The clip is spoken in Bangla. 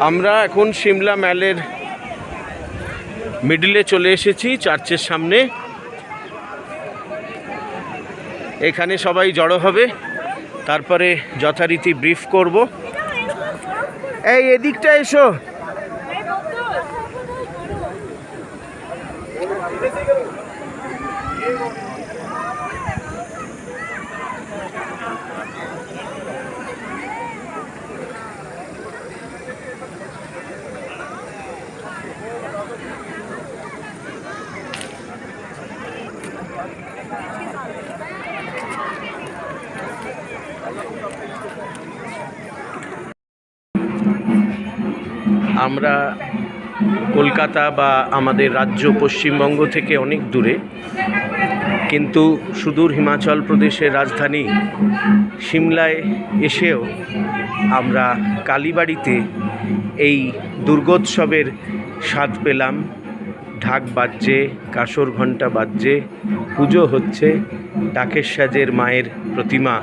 আমরা এখন সিমলা ম্যালের মিডলে চলে এসেছি, চার্চের সামনে। এখানে সবাই জড়ো হবে, তারপরে যথারীতি ব্রিফ করব। এই এদিকটা এসো। আমরা কলকাতা বা আমাদের রাজ্য পশ্চিমবঙ্গ থেকে অনেক দূরে, কিন্তু সুদূর হিমাচল প্রদেশের রাজধানী সিমলায় এসেও আমরা কালীবাড়িতে এই দুর্গোৎসবের স্বাদ পেলাম। ঢাক বাজছে, কাঁসর ঘণ্টা বাজছে, পুজো হচ্ছে, ডাকের সাজের মায়ের প্রতিমা